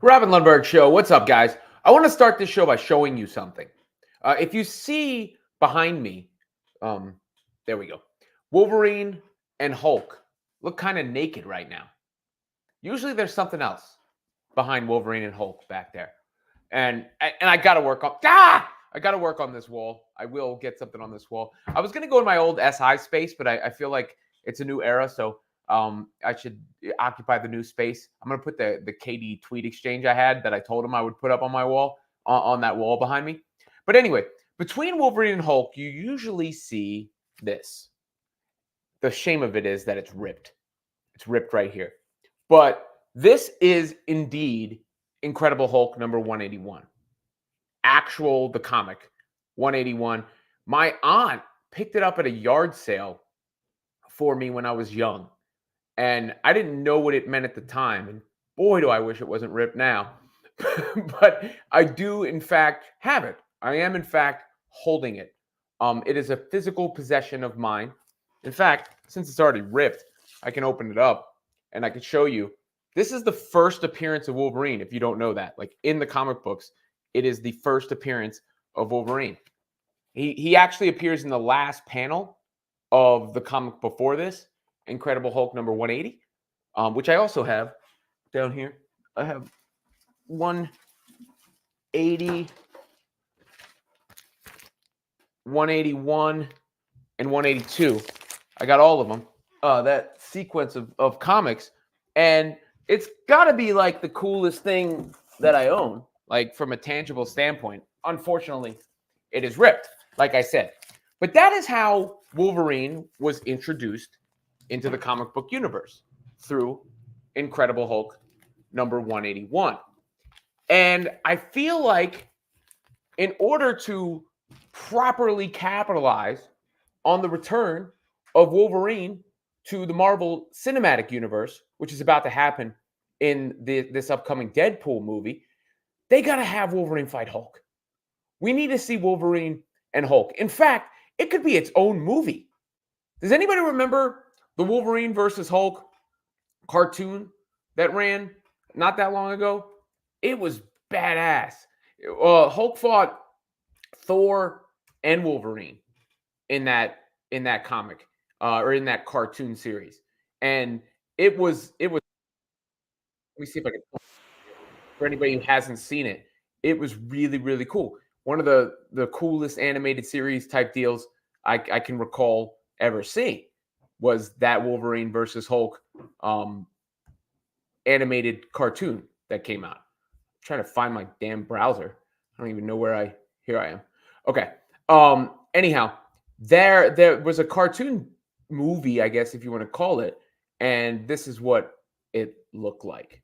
Robin Lundberg Show. What's up, guys? I want to start this show by showing you something. If you see behind me, there we go. Wolverine and Hulk look kind of naked right now. Usually there's something else behind Wolverine and Hulk back there. And I got to work on I got to work on this wall. I will get something on this wall. I was going to go in my old SI space, but I feel like it's a new era, so I should occupy the new space. I'm going to put the KD tweet exchange I had that I told him I would put up on my wall, on that wall behind me. But anyway, between Wolverine and Hulk, you usually see this. The shame of it is that it's ripped. It's ripped right here. But this is indeed Incredible Hulk number 181. The comic, 181. My aunt picked it up at a yard sale for me when I was young. And I didn't know what it meant at the time. And boy, do I wish it wasn't ripped now. But I do, in fact, have it. I am, in fact, holding it. It is a physical possession of mine. In fact, since it's already ripped, I can open it up and I can show you. This is the first appearance of Wolverine, if you don't know that. Like in the comic books, it is the first appearance of Wolverine. He actually appears in the last panel of the comic before this, Incredible Hulk number 180, which I also have down here. I have 180, 181, and 182. I got all of them. That sequence of comics. And it's got to be like the coolest thing that I own, like from a tangible standpoint. Unfortunately, it is ripped, like I said. But that is how Wolverine was introduced into the comic book universe through Incredible Hulk number 181. And I feel like in order to properly capitalize on the return of Wolverine to the Marvel Cinematic Universe, which is about to happen in this upcoming Deadpool movie, they got to have Wolverine fight Hulk. We need to see Wolverine and Hulk. In fact, it could be its own movie. Does anybody remember the Wolverine versus Hulk cartoon that ran not that long ago? It was badass. Hulk fought Thor and Wolverine in that comic or in that cartoon series, and it was. Let me see if I can. For anybody who hasn't seen it, it was really, really cool. One of the coolest animated series type deals I can recall ever seeing was that Wolverine versus Hulk animated cartoon that came out. I'm trying to find my damn browser. I don't even know where here I am. Okay. Anyhow, there was a cartoon movie, I guess, if you want to call it, and this is what it looked like.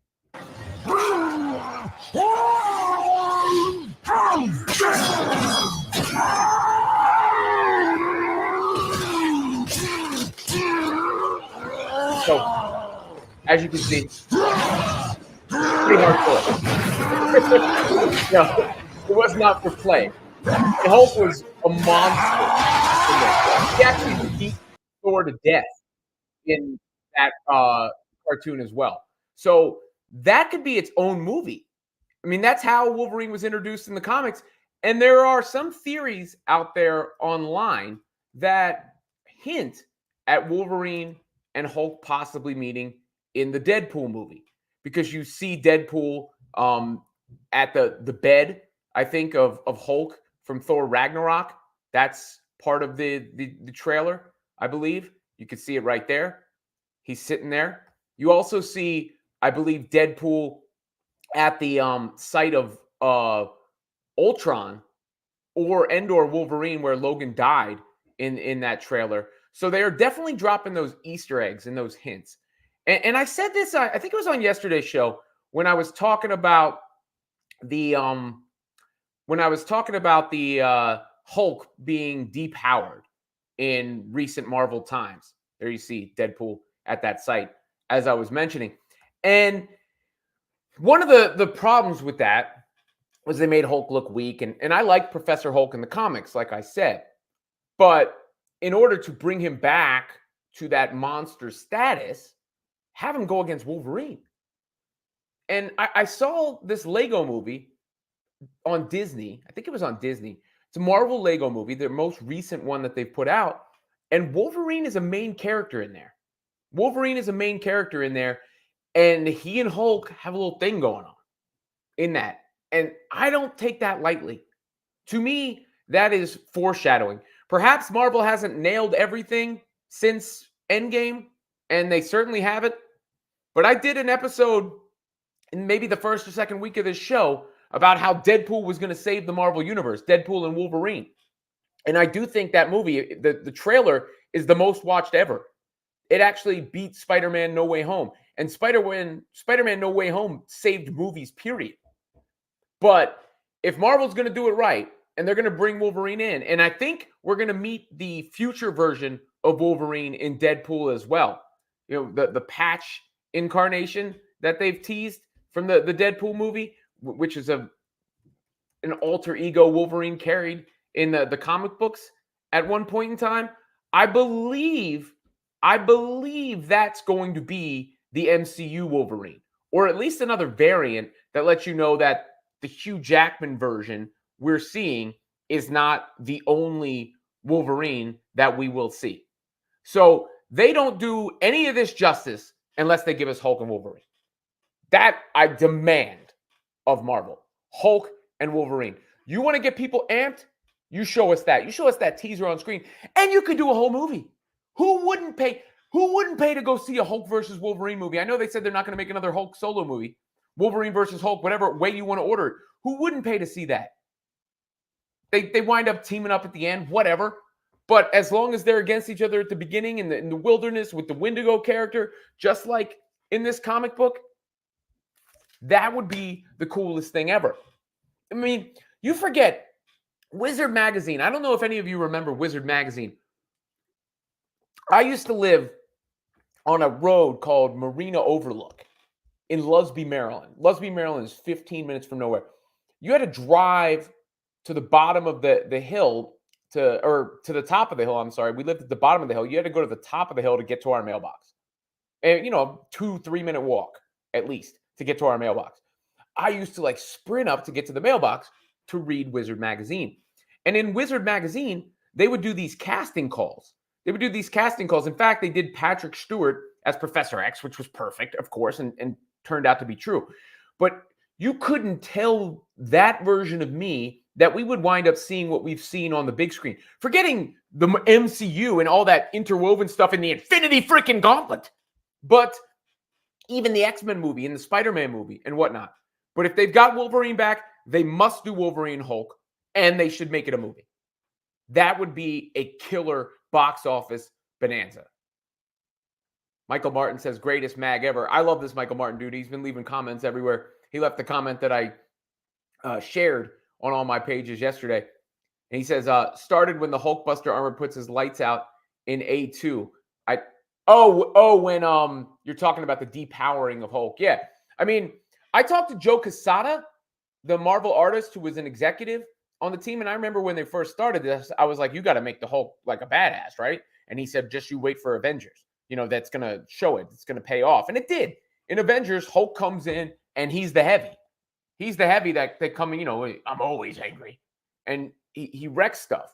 So, as you can see, pretty hardcore. No, it was not for play. The Hulk was a monster. He actually beat Thor to death in that cartoon as well. So that could be its own movie. I mean, that's how Wolverine was introduced in the comics. And there are some theories out there online that hint at Wolverine and Hulk possibly meeting in the Deadpool movie, because you see Deadpool at the bed, I think, of Hulk from Thor Ragnarok. That's part of the trailer, I believe. You can see it right there. He's sitting there. You also see, I believe, Deadpool at the site of Ultron or Wolverine, where Logan died in that trailer. So they are definitely dropping those Easter eggs and those hints. And I said this, I think it was on yesterday's show when I was talking about the Hulk being depowered in recent Marvel times. There you see Deadpool at that site, as I was mentioning. And one of the problems with that was they made Hulk look weak. And I like Professor Hulk in the comics, like I said. But in order to bring him back to that monster status, have him go against Wolverine. And I saw this Lego movie on Disney. I think it was on Disney. It's a Marvel Lego movie, their most recent one that they've put out. And Wolverine is a main character in there. Wolverine is a main character in there. And he and Hulk have a little thing going on in that. And I don't take that lightly. To me, that is foreshadowing. Perhaps Marvel hasn't nailed everything since Endgame, and they certainly haven't. But I did an episode in maybe the first or second week of this show about how Deadpool was going to save the Marvel Universe, Deadpool and Wolverine. And I do think that movie, the trailer, is the most watched ever. It actually beat Spider-Man No Way Home. And Spider-Man No Way Home saved movies, period. But if Marvel's going to do it right, and they're going to bring Wolverine in, and I think we're going to meet the future version of Wolverine in Deadpool as well. You know, the patch incarnation that they've teased from the Deadpool movie, which is an alter ego Wolverine carried in the comic books at one point in time. I believe that's going to be the MCU Wolverine, or at least another variant that lets you know that the Hugh Jackman version we're seeing is not the only Wolverine that we will see. So they don't do any of this justice unless they give us Hulk and Wolverine. That I demand of Marvel. Hulk and Wolverine. You want to get people amped? You show us that. You show us that teaser on screen, and you could do a whole movie. Who wouldn't pay? Who wouldn't pay to go see a Hulk versus Wolverine movie? I know they said they're not going to make another Hulk solo movie. Wolverine versus Hulk, whatever way you want to order it. Who wouldn't pay to see that? They wind up teaming up at the end, whatever. But as long as they're against each other at the beginning in the wilderness with the Wendigo character, just like in this comic book, that would be the coolest thing ever. I mean, you forget Wizard Magazine. I don't know if any of you remember Wizard Magazine. I used to live on a road called Marina Overlook in Lusby, Maryland. Lusby, Maryland is 15 minutes from nowhere. You had to drive to the bottom of the hill to the top of the hill. I'm sorry. We lived at the bottom of the hill. You had to go to the top of the hill to get to our mailbox. And, 2-3 minute walk at least to get to our mailbox. I used to sprint up to get to the mailbox to read Wizard Magazine. And in Wizard Magazine, they would do these casting calls. In fact, they did Patrick Stewart as Professor X, which was perfect, of course, and turned out to be true. But you couldn't tell that version of me that we would wind up seeing what we've seen on the big screen. Forgetting the MCU and all that interwoven stuff in the Infinity freaking Gauntlet. But even the X-Men movie and the Spider-Man movie and whatnot. But if they've got Wolverine back, they must do Wolverine and Hulk, and they should make it a movie. That would be a killer box office bonanza. Michael Martin says, greatest mag ever. I love this Michael Martin dude. He's been leaving comments everywhere. He left the comment that I shared on all my pages yesterday. And he says, started when the Hulkbuster armor puts his lights out in A2. When you're talking about the depowering of Hulk. Yeah. I mean, I talked to Joe Quesada, the Marvel artist who was an executive on the team. And I remember when they first started this, I was like, you got to make the Hulk like a badass, right? And he said, just you wait for Avengers. That's going to show it. It's going to pay off. And it did. In Avengers, Hulk comes in and he's the heavy. He's the heavy that they come in, I'm always angry. And he wrecks stuff.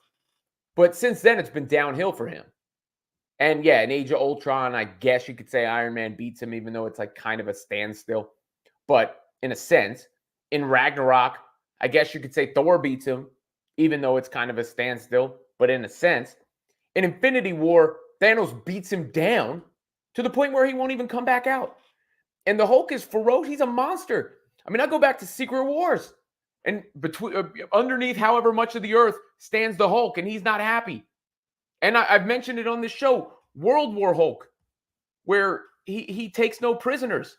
But since then, it's been downhill for him. And yeah, in Age of Ultron, I guess you could say Iron Man beats him, even though it's kind of a standstill. But in a sense, in Ragnarok, I guess you could say Thor beats him, even though it's kind of a standstill. But in a sense, in Infinity War, Thanos beats him down to the point where he won't even come back out. And the Hulk is ferocious. He's a monster. I mean, I go back to Secret Wars. And underneath however much of the earth stands the Hulk, and he's not happy. And I've mentioned it on this show, World War Hulk, where he takes no prisoners.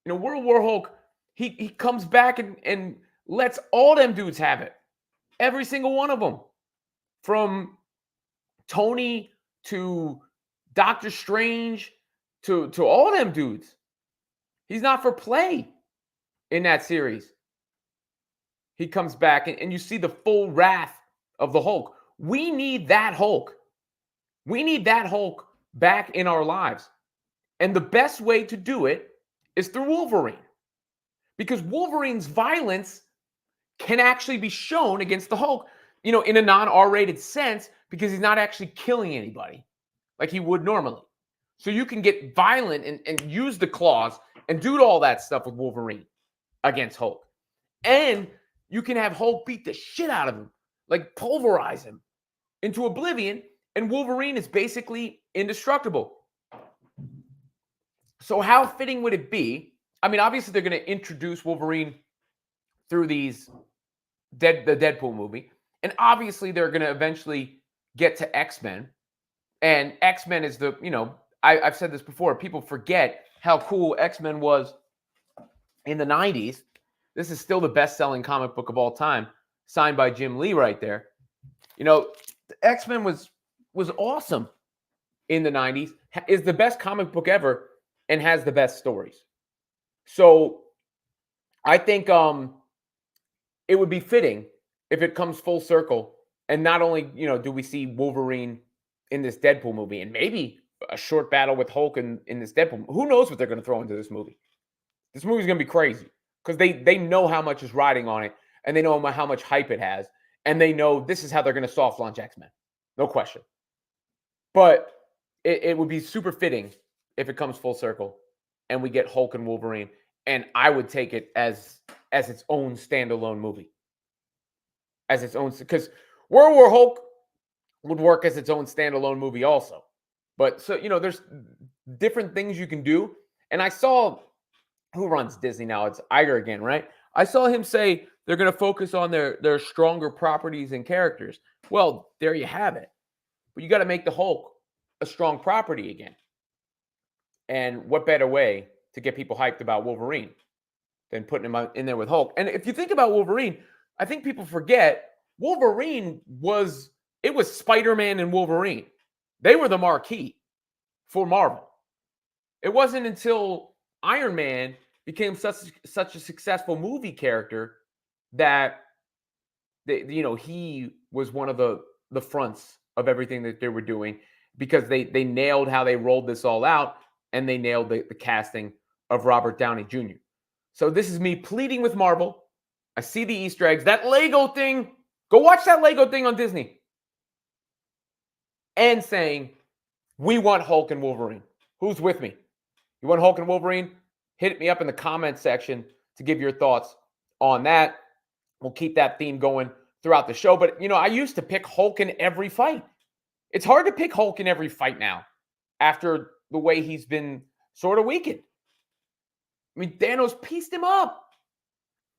World War Hulk, he comes back and lets all them dudes have it. Every single one of them. From Tony to Doctor Strange to all them dudes. He's not for play in that series. He comes back and you see the full wrath of the Hulk. We need that Hulk. We need that Hulk back in our lives. And the best way to do it is through Wolverine. because Wolverine's violence can actually be shown against the Hulk, in a non-R-rated sense, because he's not actually killing anybody like he would normally. So you can get violent and use the claws and do all that stuff with Wolverine against Hulk. And you can have Hulk beat the shit out of him, like pulverize him into oblivion, and Wolverine is basically indestructible. So how fitting would it be? I mean, obviously they're going to introduce Wolverine through the Deadpool movie, and obviously they're going to eventually get to X-Men. And X-Men is I've said this before, people forget how cool X-Men was in the 90s. This is still the best-selling comic book of all time, signed by Jim Lee right there. X-Men was awesome in the 90s, is the best comic book ever, and has the best stories. So I think it would be fitting if it comes full circle, and not only, do we see Wolverine in this Deadpool movie, and maybe a short battle with Hulk in this Deadpool. Who knows what they're going to throw into this movie? This movie's going to be crazy because they know how much is riding on it, and they know how much hype it has, and they know this is how they're going to soft launch X-Men. No question. But it would be super fitting if it comes full circle and we get Hulk and Wolverine, and I would take it as its own standalone movie. As its own, because World War Hulk would work as its own standalone movie also. But so, there's different things you can do. And I saw, who runs Disney now? It's Iger again, right? I saw him say they're going to focus on their stronger properties and characters. Well, there you have it. But you got to make the Hulk a strong property again. And what better way to get people hyped about Wolverine than putting him in there with Hulk? And if you think about Wolverine, I think people forget Wolverine was Spider-Man and Wolverine. They were the marquee for Marvel. It wasn't until Iron Man became such a successful movie character that he was one of the fronts of everything that they were doing, because they nailed how they rolled this all out, and they nailed the casting of Robert Downey Jr. So this is me pleading with Marvel. I see the Easter eggs. That Lego thing, go watch that Lego thing on Disney. And saying, we want Hulk and Wolverine. Who's with me? You want Hulk and Wolverine? Hit me up in the comment section to give your thoughts on that. We'll keep that theme going throughout the show. But, I used to pick Hulk in every fight. It's hard to pick Hulk in every fight now after the way he's been sort of weakened. I mean, Thanos pieced him up.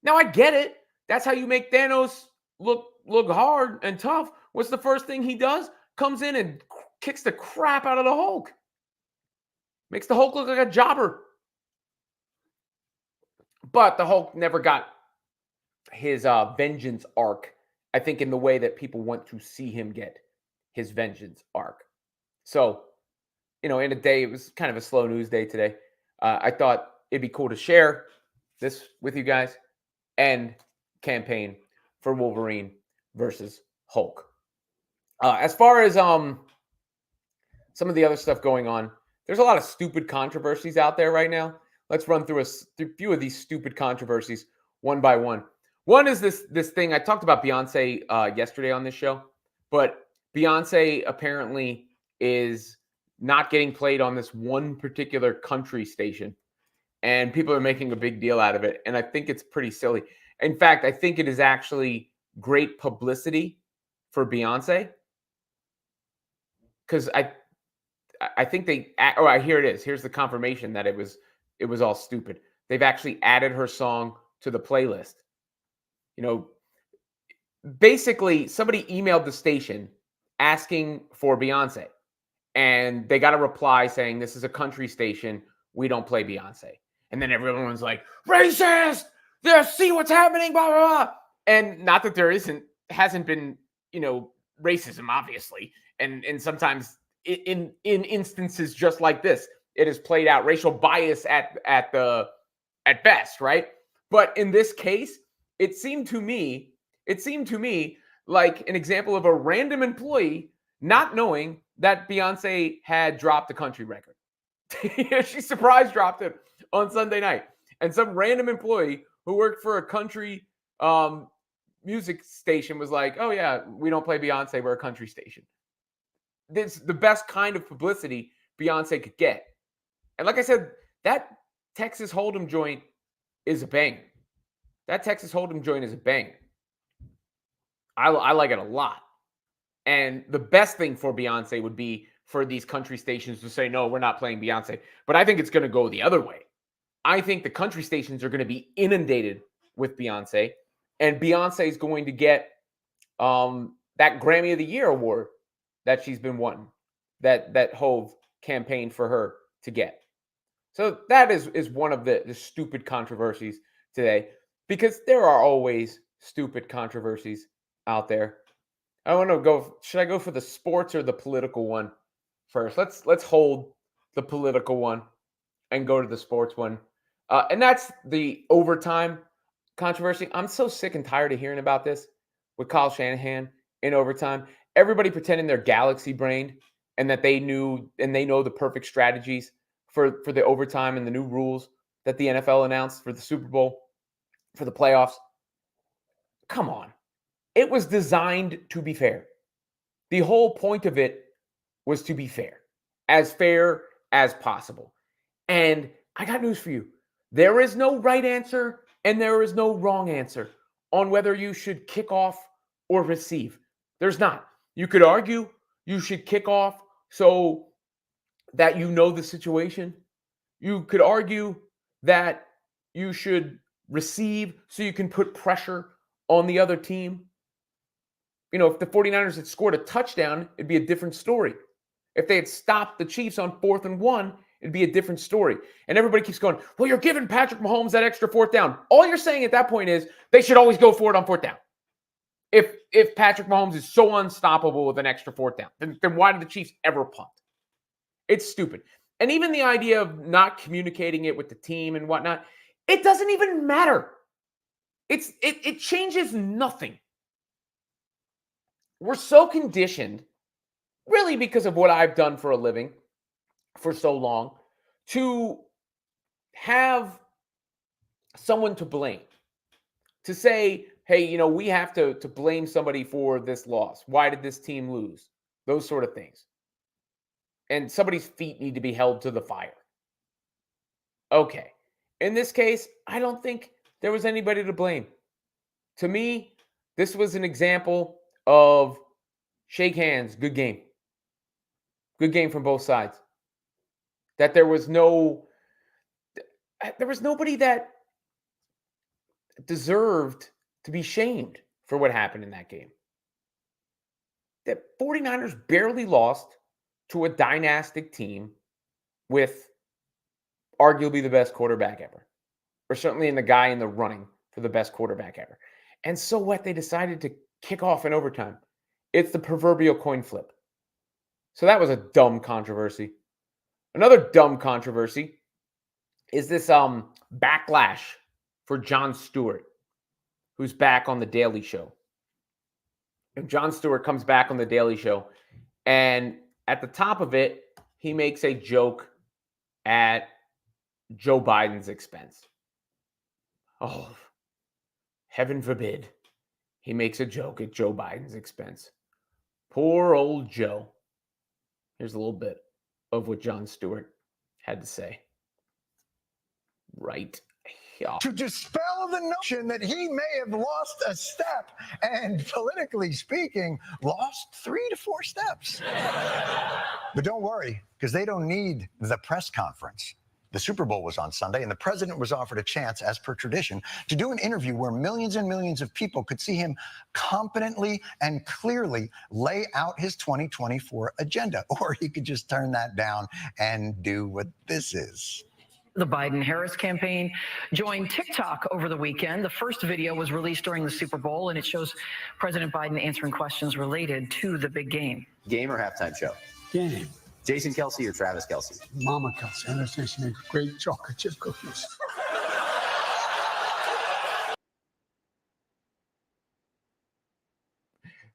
Now, I get it. That's how you make Thanos look hard and tough. What's the first thing he does? Comes in and kicks the crap out of the Hulk. Makes the Hulk look like a jobber. But the Hulk never got his vengeance arc, I think, in the way that people want to see him get his vengeance arc. So, in a day, it was kind of a slow news day today. I thought it'd be cool to share this with you guys and campaign for Wolverine versus Hulk. As far as some of the other stuff going on, there's a lot of stupid controversies out there right now. Let's run through a few of these stupid controversies one by one. One is this thing. I talked about Beyonce yesterday on this show, but Beyonce apparently is not getting played on this one particular country station, and people are making a big deal out of it, and I think it's pretty silly. In fact, I think it is actually great publicity for Beyonce, because I think here it is. Here's the confirmation that it was all stupid. They've actually added her song to the playlist. Basically, somebody emailed the station asking for Beyonce, and they got a reply saying, this is a country station. We don't play Beyonce. And then everyone's like, racist! See what's happening, blah, blah, blah. And not that there hasn't been, racism, obviously. And sometimes in instances just like this, it has played out racial bias at best, right? But in this case, it seemed to me like an example of a random employee not knowing that Beyonce had dropped the country record. She surprise dropped it on Sunday night. And some random employee who worked for a country music station was like, oh, yeah, we don't play Beyonce. We're a country station. This is the best kind of publicity Beyonce could get. And like I said, that Texas Hold'em joint is a banger. That Texas Hold'em joint is a banger. I like it a lot. And the best thing for Beyonce would be for these country stations to say, no, we're not playing Beyonce. But I think it's going to go the other way. I think the country stations are going to be inundated with Beyonce. And Beyonce is going to get that Grammy of the Year award that she's been wanting, that Hove campaigned for her to get. So that is one of the stupid controversies today, because there are always stupid controversies out there. I want to go. Should I go for the sports or the political one first? Let's hold the political one and go to the sports one. And that's the overtime controversy. I'm so sick and tired of hearing about this with Kyle Shanahan in overtime. Everybody pretending they're galaxy brained and that they knew and they know the perfect strategies for the overtime and the new rules that the NFL announced for the Super Bowl, for the playoffs. Come on. It was designed to be fair. The whole point of it was to be fair as possible. And I got news for you. There is no right answer and there is no wrong answer on whether you should kick off or receive. There's not. You could argue you should kick off so that you know the situation. You could argue that you should receive so you can put pressure on the other team. You know, if the 49ers had scored a touchdown, it'd be a different story. If they had stopped the Chiefs on 4th and 1, it'd be a different story. And everybody keeps going, well, you're giving Patrick Mahomes that extra 4th down. All you're saying at that point is they should always go for it on 4th down. If Patrick Mahomes is so unstoppable with an extra 4th down, then why did the Chiefs ever punt? It's stupid. And even the idea of not communicating it with the team and whatnot, it doesn't even matter. It changes nothing. We're so conditioned, really because of what I've done for a living for so long, to have someone to blame. To say, hey, you know, we have to blame somebody for this loss. Why did this team lose? Those sort of things. And somebody's feet need to be held to the fire. Okay. In this case, I don't think there was anybody to blame. To me, this was an example of shake hands, good game. Good game from both sides. That there was nobody that deserved to be shamed for what happened in that game. The 49ers barely lost to a dynastic team with arguably the best quarterback ever. Or certainly in the guy in the running for the best quarterback ever. And so what? They decided to kick off in overtime. It's the proverbial coin flip. So that was a dumb controversy. Another dumb controversy is this backlash for Jon Stewart, who's back on The Daily Show. And Jon Stewart comes back on The Daily Show, and at the top of it, he makes a joke at Joe Biden's expense. Oh, heaven forbid he makes a joke at Joe Biden's expense. Poor old Joe. Here's a little bit of what Jon Stewart had to say. Right here. To dispel the notion that he may have lost a step, and politically speaking, lost 3 to 4 steps. But don't worry, because they don't need the press conference. The Super Bowl was on Sunday, and the president was offered a chance, as per tradition, to do an interview where millions and millions of people could see him competently and clearly lay out his 2024 agenda. Or he could just turn that down and do what this is. The Biden-Harris campaign joined TikTok over the weekend. The first video was released during the Super Bowl, and it shows President Biden answering questions related to the big game. Game or halftime show? Game. Jason Kelsey or Travis Kelsey? Mama Kelsey. I understand she makes great chocolate chip cookies.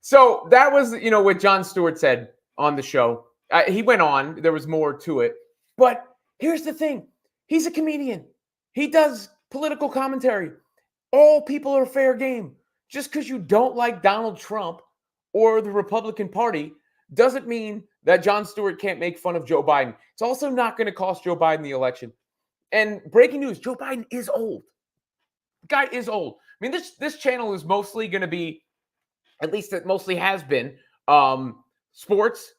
So that was, you know, what Jon Stewart said on the show. He went on. There was more to it. But here's the thing. He's a comedian. He does political commentary. All people are fair game. Just because you don't like Donald Trump or the Republican Party doesn't mean that Jon Stewart can't make fun of Joe Biden. It's also not going to cost Joe Biden the election. And breaking news, Joe Biden is old. The guy is old. I mean, this channel is mostly going to be, at least it mostly has been, sports,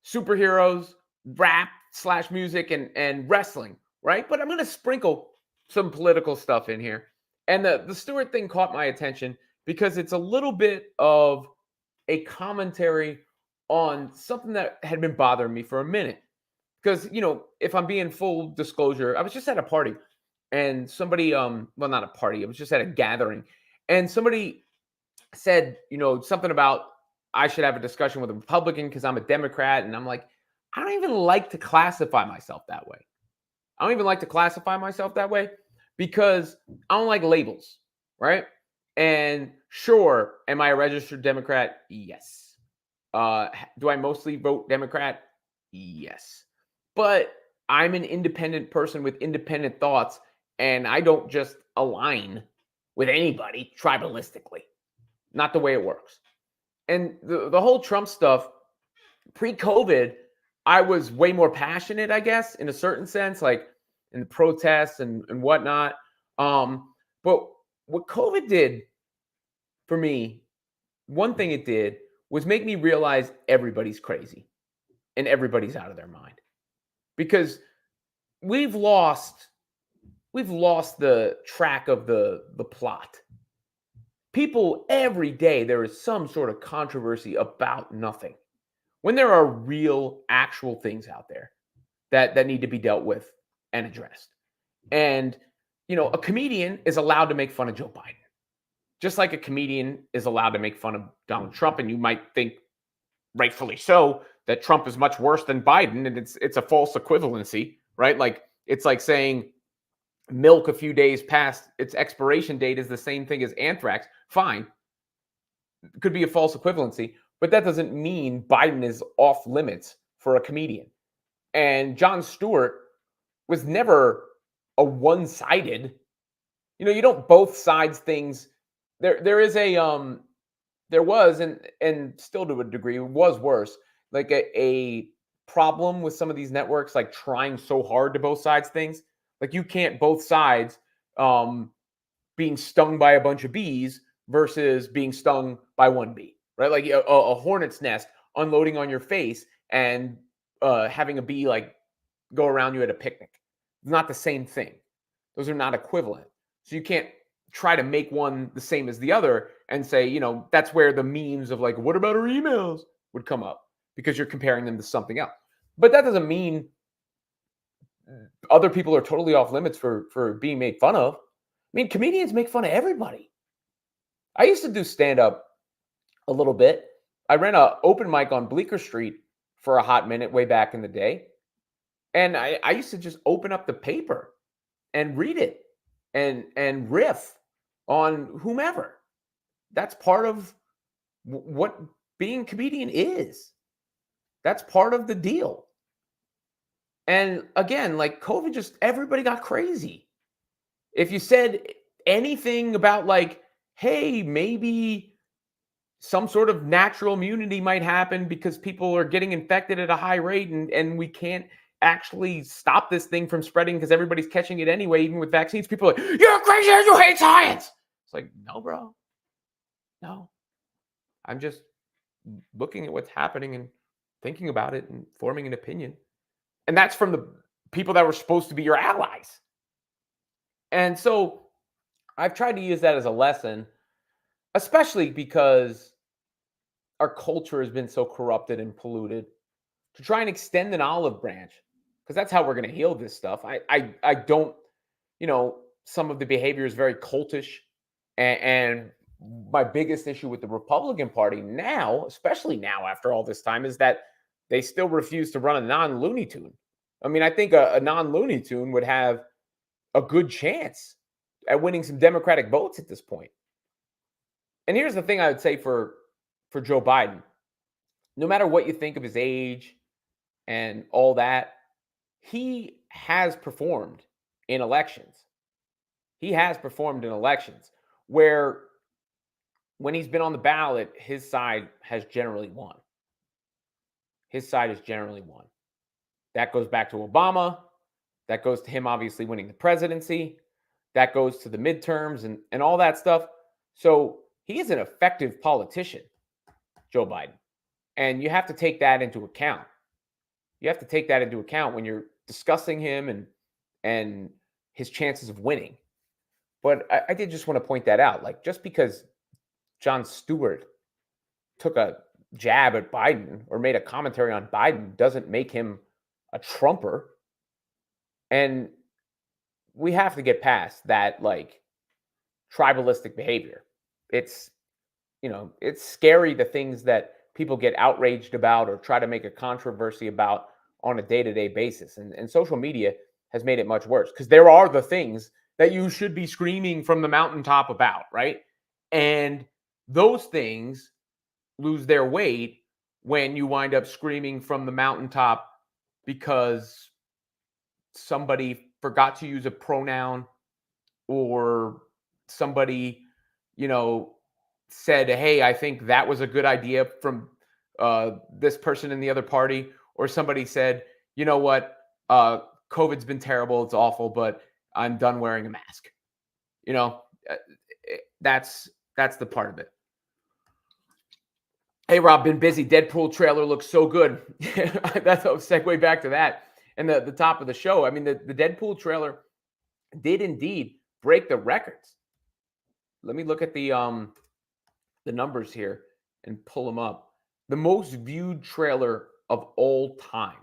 superheroes, rap / music, and wrestling, right? But I'm going to sprinkle some political stuff in here. And the Stewart thing caught my attention because it's a little bit of a commentary on something that had been bothering me for a minute. Because, if I'm being full disclosure, I was just at a party and somebody, well, not a party, I was just at a gathering, and somebody said, something about I should have a discussion with a Republican because I'm a Democrat. And I'm like, I don't even like to classify myself that way. I don't even like to classify myself that way because I don't like labels, right? And sure, am I a registered Democrat? Yes. Do I mostly vote Democrat? Yes. But I'm an independent person with independent thoughts, and I don't just align with anybody tribalistically. Not the way it works. And the whole Trump stuff, pre-COVID, I was way more passionate, I guess, in a certain sense, like in the protests and whatnot. But what COVID did for me, one thing it did was make me realize everybody's crazy and everybody's out of their mind. Because we've lost the track of the plot. People every day, there is some sort of controversy about nothing. When there are real, actual things out there that need to be dealt with and addressed. And, a comedian is allowed to make fun of Joe Biden. Just like a comedian is allowed to make fun of Donald Trump. And you might think, rightfully so, that Trump is much worse than Biden. And it's a false equivalency, right? Like, it's like saying milk a few days past its expiration date is the same thing as anthrax. Fine. It could be a false equivalency. But that doesn't mean Biden is off limits for a comedian. And Jon Stewart was never a one-sided. You don't both sides things. There is a there was and still to a degree was worse, like a problem with some of these networks, like trying so hard to both sides things. Like you can't both sides being stung by a bunch of bees versus being stung by one bee. Right, like a hornet's nest unloading on your face and having a bee like go around you at a picnic. It's not the same thing. Those are not equivalent. So you can't try to make one the same as the other and say, that's where the memes of like, what about our emails would come up because you're comparing them to something else. But that doesn't mean other people are totally off limits for being made fun of. I mean, comedians make fun of everybody. I used to do stand-up a little bit. I ran an open mic on Bleecker Street for a hot minute way back in the day. And I used to just open up the paper and read it and riff on whomever. That's part of what being a comedian is. That's part of the deal. And again, like COVID, just everybody got crazy. If you said anything about like, hey, maybe some sort of natural immunity might happen because people are getting infected at a high rate and we can't actually stop this thing from spreading because everybody's catching it anyway, even with vaccines. People are like, you're crazy and you hate science. It's like, no, bro. No. I'm just looking at what's happening and thinking about it and forming an opinion. And that's from the people that were supposed to be your allies. And so I've tried to use that as a lesson, especially because our culture has been so corrupted and polluted, to try and extend an olive branch, because that's how we're going to heal this stuff. I don't, some of the behavior is very cultish, and my biggest issue with the Republican Party now, especially now after all this time, is that they still refuse to run a non-Looney Tune. I mean, I think a non-Looney Tune would have a good chance at winning some Democratic votes at this point. And here's the thing I would say for Joe Biden. No matter what you think of his age and all that, he has performed in elections. he has performed in elections where when he's been on the ballot, his side has generally won. His side has generally won. That goes back to Obama. That goes to him obviously winning the presidency. That goes to the midterms and all that stuff. So he is an effective politician, Joe Biden. And you have to take that into account. You have to take that into account when you're discussing him and his chances of winning. But I did just want to point that out. Like, just because Jon Stewart took a jab at Biden or made a commentary on Biden doesn't make him a Trumper. And we have to get past that, like, tribalistic behavior. It's, it's scary, the things that people get outraged about or try to make a controversy about on a day-to-day basis. And social media has made it much worse because there are the things that you should be screaming from the mountaintop about, right? And those things lose their weight when you wind up screaming from the mountaintop because somebody forgot to use a pronoun or somebody, said, hey, I think that was a good idea from this person in the other party, or somebody said, you know what, COVID's been terrible, it's awful, but I'm done wearing a mask. That's the part of it. Hey, Rob, been busy. Deadpool trailer looks so good. That's a segue back to that. And the top of the show, I mean, the Deadpool trailer did indeed break the records. Let me look at the numbers here and pull them up. The most viewed trailer of all time.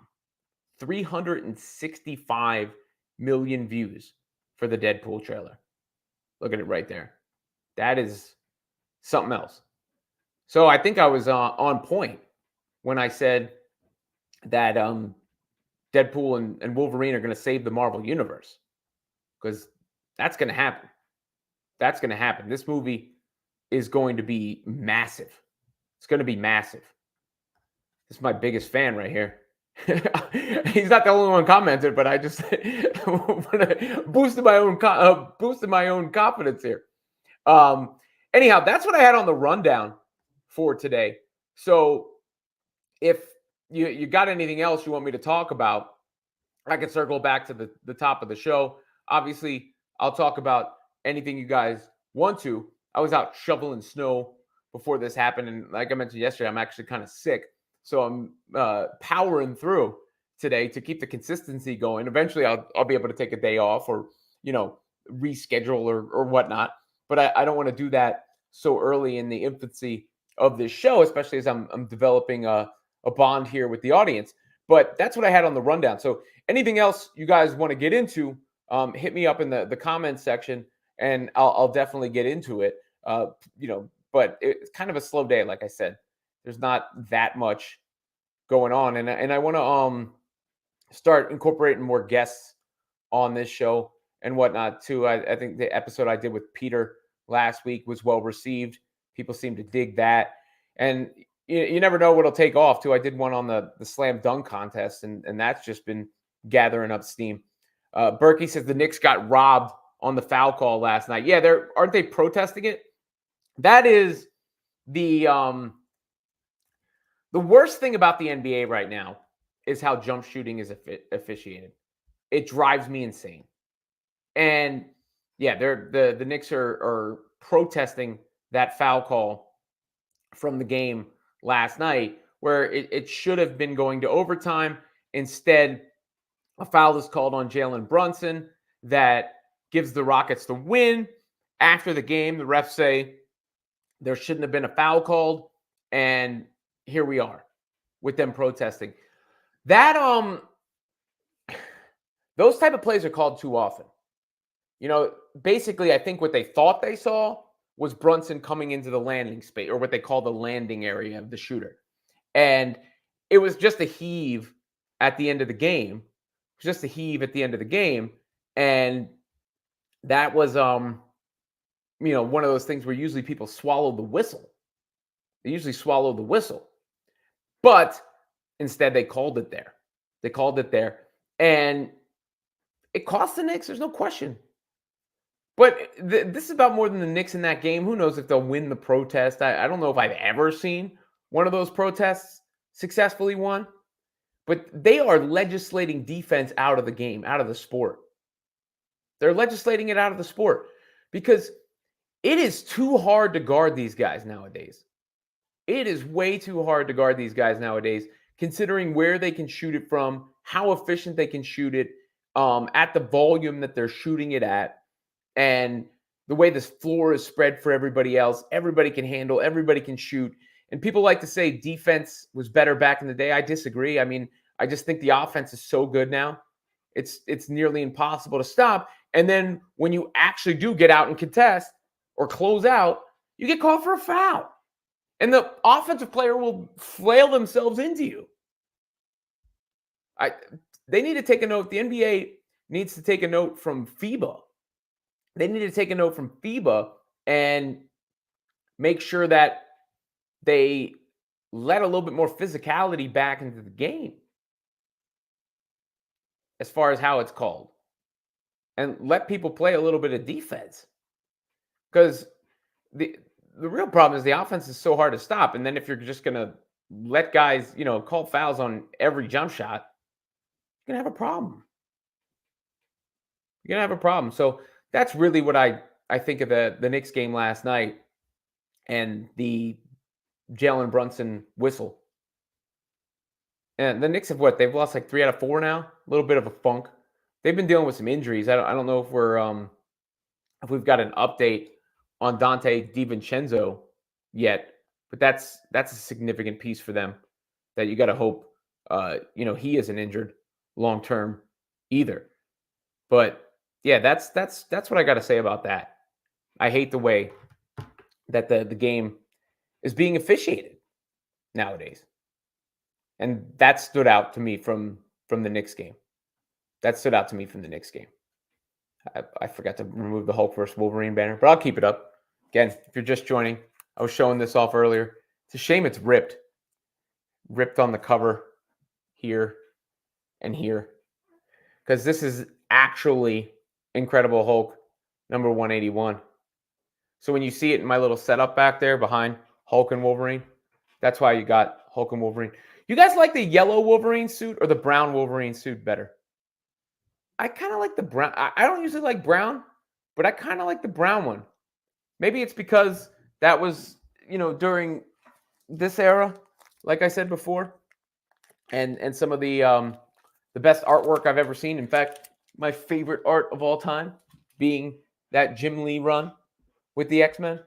365 million views for the Deadpool trailer. Look at it right there. That is something else. So I think I was on point when I said that Deadpool and Wolverine are going to save the Marvel Universe, because that's going to happen. That's going to happen. This movie is going to be massive. It's going to be massive. This is my biggest fan right here. He's not the only one commented, but I just boosted my own confidence here. Anyhow, that's what I had on the rundown for today. So if you got anything else you want me to talk about, I can circle back to the top of the show. Obviously, I'll talk about anything you guys want to. I was out shoveling snow before this happened, and like I mentioned yesterday, I'm actually kind of sick. So I'm powering through today to keep the consistency going. Eventually, I'll be able to take a day off or, reschedule or whatnot. But I don't want to do that so early in the infancy of this show, especially as I'm developing a bond here with the audience. But that's what I had on the rundown. So anything else you guys want to get into, hit me up in the comments section, and I'll definitely get into it. But it's kind of a slow day, like I said. There's not that much going on, and I want to start incorporating more guests on this show and whatnot too. I think the episode I did with Peter last week was well received. People seem to dig that, and you never know what'll take off too. I did one on the slam dunk contest, and that's just been gathering up steam. Berkey says the Knicks got robbed on the foul call last night. Yeah, aren't they protesting it? That is the worst thing about the NBA right now is how jump shooting is officiated. It drives me insane. And yeah, the Knicks are protesting that foul call from the game last night, where it should have been going to overtime. Instead, a foul is called on Jalen Brunson that gives the Rockets the win. After the game, the refs say there shouldn't have been a foul called, and here we are with them protesting. That those type of plays are called too often. Basically, I think what they thought they saw was Brunson coming into the landing space, or what they call the landing area of the shooter. And it was just a heave at the end of the game. It was just a heave at the end of the game. And that was one of those things where usually people swallow the whistle. They usually swallow the whistle. But instead, they called it there. They called it there. And it cost the Knicks. There's no question. But this is about more than the Knicks in that game. Who knows if they'll win the protest? I don't know if I've ever seen one of those protests successfully won. But they are legislating defense out of the game, out of the sport. They're legislating it out of the sport because it is too hard to guard these guys nowadays. It is way too hard to guard these guys nowadays, considering where they can shoot it from, how efficient they can shoot it, at the volume that they're shooting it at, and the way this floor is spread for everybody else. Everybody can handle, everybody can shoot. And people like to say defense was better back in the day. I disagree. I mean, I just think the offense is so good now. It's nearly impossible to stop. And then when you actually do get out and contest or close out, you get called for a foul. And the offensive player will flail themselves into you. They need to take a note. The NBA needs to take a note from FIBA. They need to take a note from FIBA and make sure that they let a little bit more physicality back into the game as far as how it's called. And let people play a little bit of defense. Because the real problem is the offense is so hard to stop. And then if you're just going to let guys, call fouls on every jump shot, you're going to have a problem. You're going to have a problem. So that's really what I think of the Knicks game last night and the Jalen Brunson whistle. And the Knicks have they've lost like 3 out of 4 now. A little bit of a funk. They've been dealing with some injuries. I don't know if we've got an update on Dante DiVincenzo yet, but that's a significant piece for them that you got to hope he isn't injured long term either. But yeah, that's what I got to say about that. I hate the way that the game is being officiated nowadays. And that stood out to me from the Knicks game. That stood out to me from the Knicks game. I forgot to remove the Hulk versus Wolverine banner, but I'll keep it up. Again, if you're just joining, I was showing this off earlier. It's a shame it's ripped. Ripped on the cover here and here. Because this is actually Incredible Hulk number 181. So when you see it in my little setup back there behind Hulk and Wolverine, that's why you got Hulk and Wolverine. You guys like the yellow Wolverine suit or the brown Wolverine suit better? I kind of like the brown. I don't usually like brown, but I kind of like the brown one. Maybe it's because that was, during this era, like I said before, and some of the best artwork I've ever seen. In fact, my favorite art of all time being that Jim Lee run with the X-Men.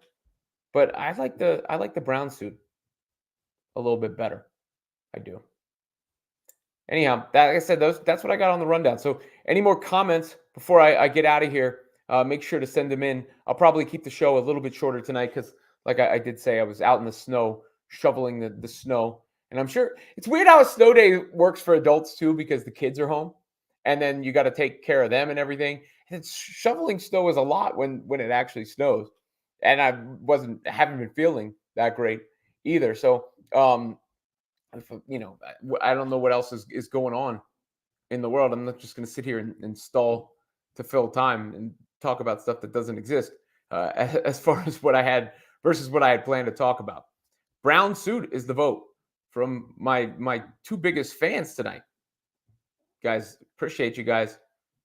But I like the brown suit a little bit better. I do. Anyhow, like I said, that's what I got on the rundown. So any more comments before I get out of here, make sure to send them in. I'll probably keep the show a little bit shorter tonight because, like I did say, I was out in the snow, shoveling the snow. And I'm sure it's weird how a snow day works for adults too because the kids are home. And then you got to take care of them and everything. And shoveling snow is a lot when it actually snows. And I haven't been feeling that great either. So, I don't know what else is going on in the world. I'm not just going to sit here and stall to fill time and talk about stuff that doesn't exist as far as what I had versus what I had planned to talk about. Brown suit is the vote from my 2 biggest fans tonight. Guys, appreciate you guys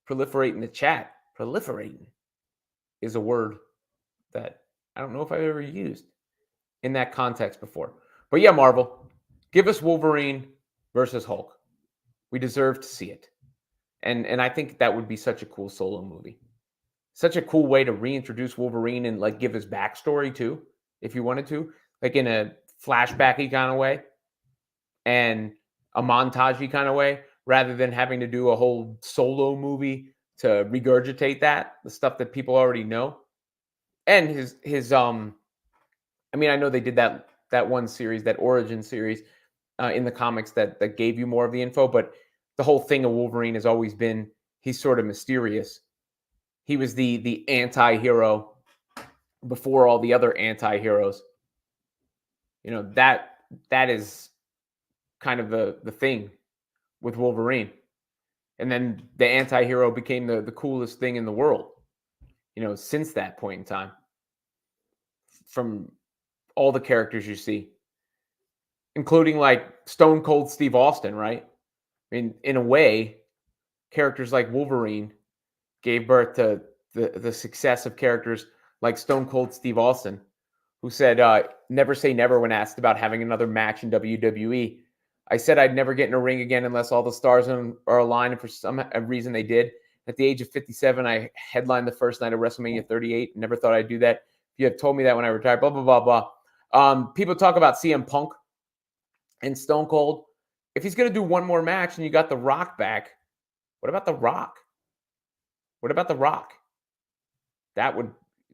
proliferating the chat. Proliferating is a word that I don't know if I've ever used in that context before. But yeah, Marvel, give us Wolverine versus Hulk. We deserve to see it. And I think that would be such a cool solo movie. Such a cool way to reintroduce Wolverine and give his backstory too, if you wanted to. Like in a flashbacky kind of way. And a montagey kind of way. Rather than having to do a whole solo movie to regurgitate the stuff that people already know. And his I know they did that one series, that origin series in the comics that gave you more of the info, but the whole thing of Wolverine has always been he's sort of mysterious. He was the anti-hero before all the other anti-heroes. That is kind of the thing with Wolverine. And then the anti-hero became the coolest thing in the world. since that point in time, from all the characters you see, including like Stone Cold Steve Austin, right? I mean, in a way, characters like Wolverine gave birth to the success of characters like Stone Cold Steve Austin, who said, never say never when asked about having another match in WWE. I said I'd never get in a ring again unless all the stars are aligned, and for some reason they did. At the age of 57, I headlined the first night of WrestleMania 38. Never thought I'd do that. If you had told me that when I retired, blah, blah, blah, blah. People talk about CM Punk and Stone Cold. If he's going to do one more match and you got The Rock back, what about The Rock? What about The Rock?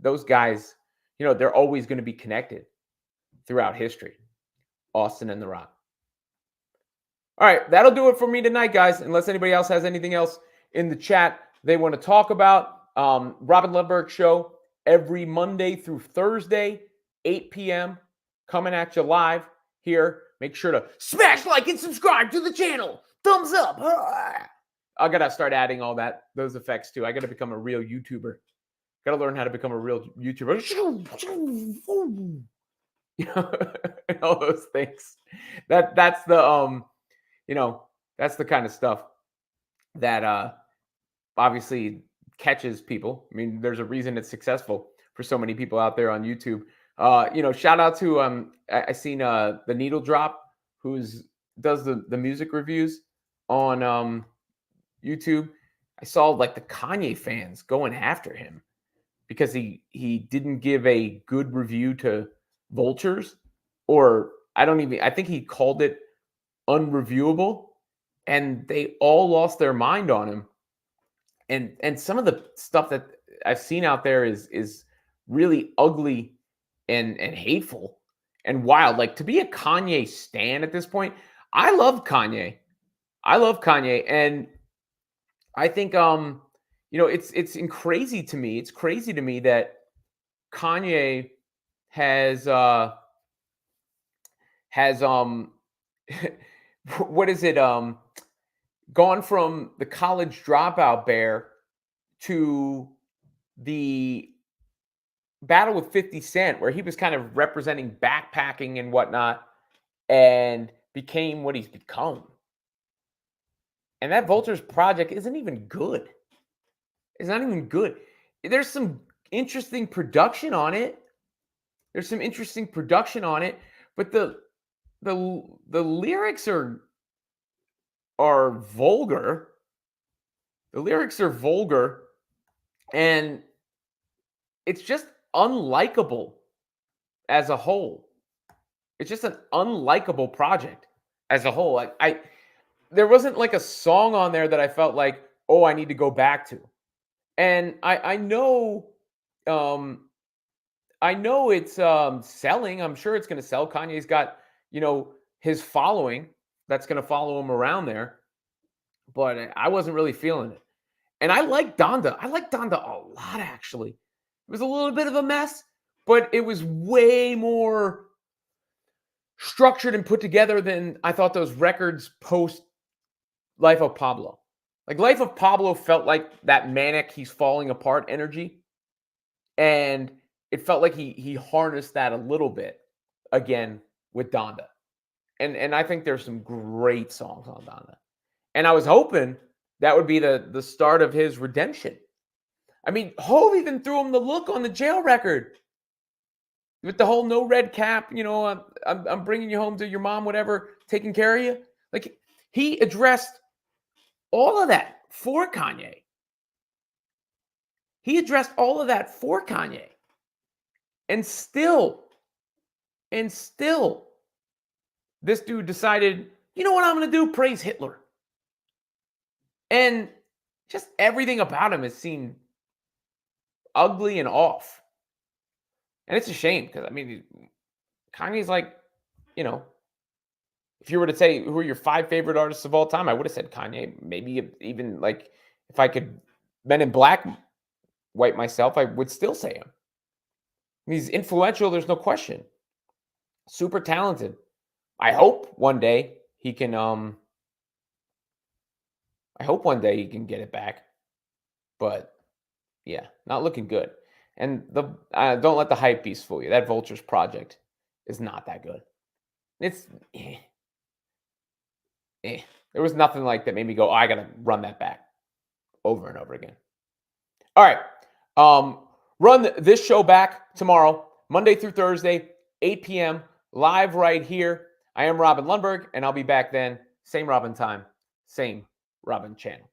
Those guys, they're always going to be connected throughout history. Austin and The Rock. All right, that'll do it for me tonight, guys. Unless anybody else has anything else in the chat they want to talk about. Robin Lundberg Show every Monday through Thursday, 8 p.m. Coming at you live here. Make sure to smash like and subscribe to the channel. Thumbs up. I got to start adding all those effects too. I got to become a real YouTuber. Got to learn how to become a real YouTuber. And all those things. That's the that's the kind of stuff that obviously catches people. I mean, there's a reason it's successful for so many people out there on YouTube. Shout out to I seen the Needle Drop, does the music reviews on YouTube. I saw like the Kanye fans going after him because he didn't give a good review to Vultures, or I think he called it unreviewable, and they all lost their mind on him. And some of the stuff that I've seen out there is really ugly and hateful and wild. Like, to be a Kanye stan at this point, I love Kanye. And I think it's crazy to me. It's crazy to me that Kanye has what is it? Gone from the college dropout bear to the battle with 50 Cent, where he was kind of representing backpacking and whatnot, and became what he's become. And that Vultures project isn't even good. It's not even good. There's some interesting production on it. But the lyrics are vulgar. The lyrics are vulgar, and it's just unlikable as a whole. It's just an unlikable project as a whole. There wasn't like a song on there that I felt like, oh, I need to go back to. And I know it's selling. I'm sure it's going to sell. Kanye's got, his following that's going to follow him around there. But I wasn't really feeling it. And I like Donda. I like Donda a lot, actually. It was a little bit of a mess, but it was way more structured and put together than I thought those records post Life of Pablo. Like, Life of Pablo felt like that manic, he's falling apart energy. And it felt like he harnessed that a little bit again with Donda. And I think there's some great songs on Donda. And I was hoping that would be the start of his redemption. I mean, Hov even threw him the look on the Jail record with the whole no red cap, I'm bringing you home to your mom, whatever, taking care of you. Like, he addressed all of that for Kanye. And still, this dude decided, you know what I'm going to do? Praise Hitler. And just everything about him has seemed ugly and off. And it's a shame because, I mean, Kanye's like, if you were to say who are your 5 favorite artists of all time, I would have said Kanye. Maybe even like if I could Men in Black wipe myself, I would still say him. He's influential, there's no question. Super talented. I hope one day he can get it back. But Yeah, not looking good. And don't let the hype beast fool you. That Vultures project is not that good. It's There was nothing like that made me go, oh, I got to run that back over and over again. All right. Run this show back tomorrow, Monday through Thursday, 8 p.m., live right here. I am Robin Lundberg, and I'll be back then. Same Robin time, same Robin channel.